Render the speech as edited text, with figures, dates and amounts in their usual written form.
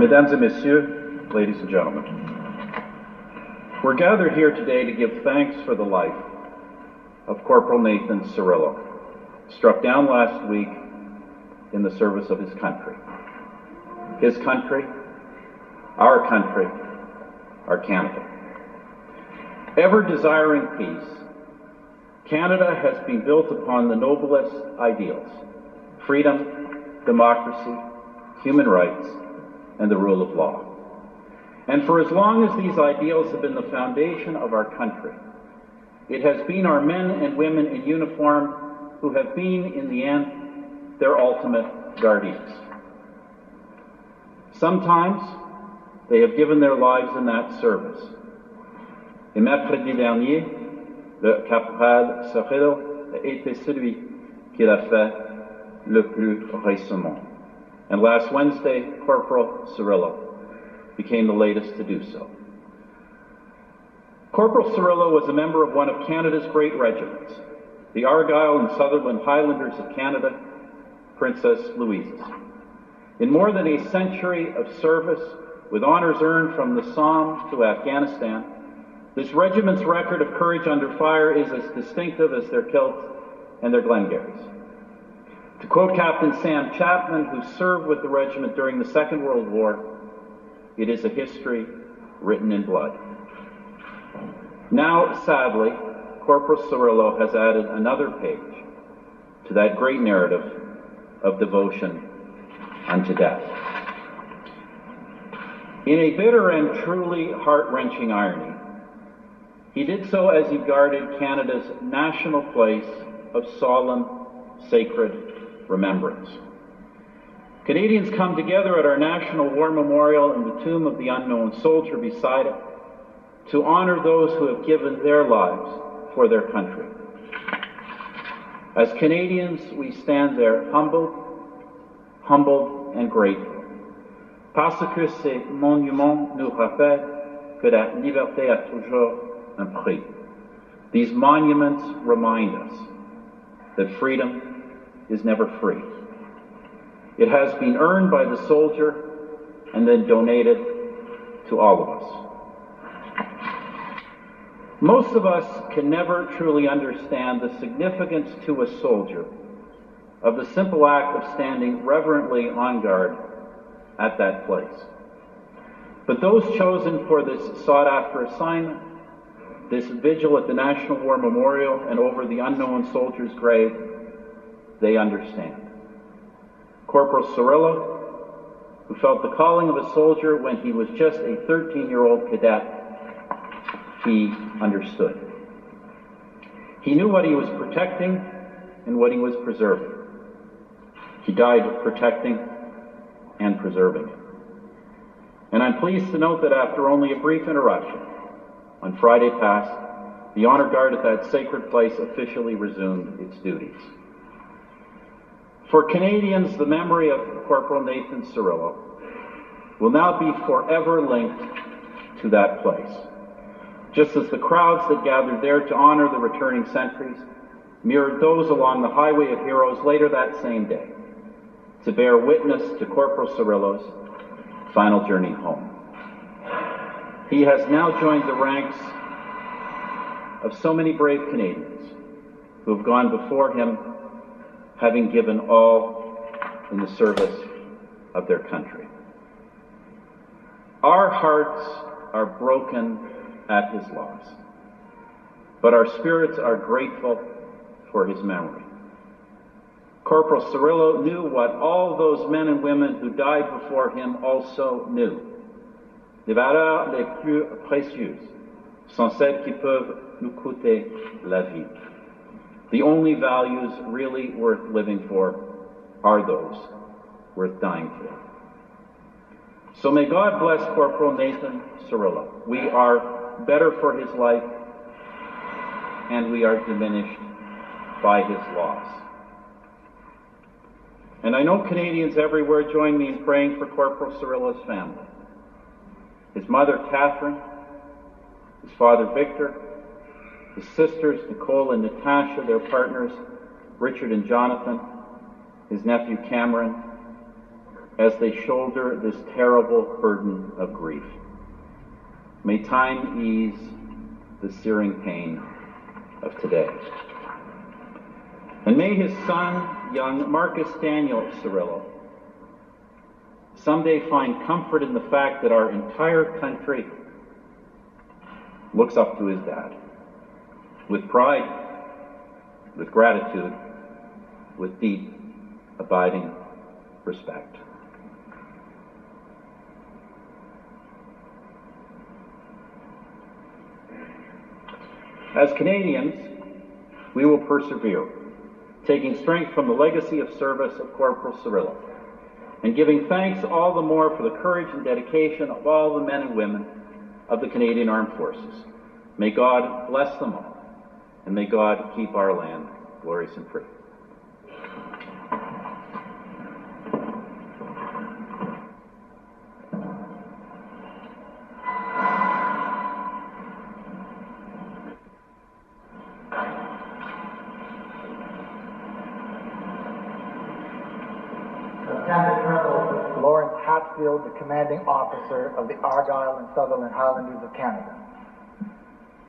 Mesdames et messieurs, ladies and gentlemen, we're gathered here today to give thanks for the life of Corporal Nathan Cirillo, struck down last week in the service of his country. His country, our Canada. Ever desiring peace, Canada has been built upon the noblest ideals: freedom, democracy, human rights, and the rule of law. And for as long as these ideals have been the foundation of our country, it has been our men and women in uniform who have been, in the end, their ultimate guardians. Sometimes they have given their lives in that service. Et mercredi dernier, le caporal Cirillo a été celui qui l'a fait le plus récemment. And last Wednesday, Corporal Cirillo became the latest to do so. Corporal Cirillo was a member of one of Canada's great regiments, the Argyll and Sutherland Highlanders of Canada, Princess Louise's. In more than a century of service, with honors earned from the Somme to Afghanistan, this regiment's record of courage under fire is as distinctive as their kilts and their Glengarries. To quote Captain Sam Chapman, who served with the regiment during the Second World War, "It is a history written in blood." Now, sadly, Corporal Cirillo has added another page to that great narrative of devotion unto death. In a bitter and truly heart-wrenching irony, he did so as he guarded Canada's national place of solemn, sacred remembrance. Canadians come together at our National War Memorial and the tomb of the unknown soldier beside it to honor those who have given their lives for their country. As Canadians, we stand there humbled and grateful, parce que ces monuments nous rappellent que la liberté a toujours un prix. These monuments remind us that freedom is never free. It has been earned by the soldier and then donated to all of us. Most of us can never truly understand the significance to a soldier of the simple act of standing reverently on guard at that place. But those chosen for this sought-after assignment, this vigil at the National War Memorial and over the unknown soldier's grave, they understand. Corporal Cirillo, who felt the calling of a soldier when he was just a 13-year-old cadet, he understood. He knew what he was protecting and what he was preserving. He died protecting and preserving it. And I'm pleased to note that after only a brief interruption, on Friday past, the honor guard at that sacred place officially resumed its duties. For Canadians, the memory of Corporal Nathan Cirillo will now be forever linked to that place, just as the crowds that gathered there to honor the returning sentries mirrored those along the Highway of Heroes later that same day to bear witness to Corporal Cirillo's final journey home. He has now joined the ranks of so many brave Canadians who have gone before him, having given all in the service of their country. Our hearts are broken at his loss, but our spirits are grateful for his memory. Corporal Cirillo knew what all those men and women who died before him also knew. Les valeurs les plus précieuses sont celles qui peuvent nous coûter la vie. The only values really worth living for are those worth dying for. So may God bless Corporal Nathan Cirillo. We are better for his life, and we are diminished by his loss. And I know Canadians everywhere join me in praying for Corporal Cirillo's family. His mother, Catherine, his father, Victor, his sisters, Nicole and Natasha, their partners, Richard and Jonathan, his nephew, Cameron, as they shoulder this terrible burden of grief. May time ease the searing pain of today. And may his son, young Marcus Daniel Cirillo, someday find comfort in the fact that our entire country looks up to his dad with pride, with gratitude, with deep, abiding respect. As Canadians, we will persevere, taking strength from the legacy of service of Corporal Cirillo, and giving thanks all the more for the courage and dedication of all the men and women of the Canadian Armed Forces. May God bless them all, and may God keep our land glorious and free. Lieutenant Colonel Lawrence Hatfield, the commanding officer of the Argyll and Sutherland Highlanders of Canada.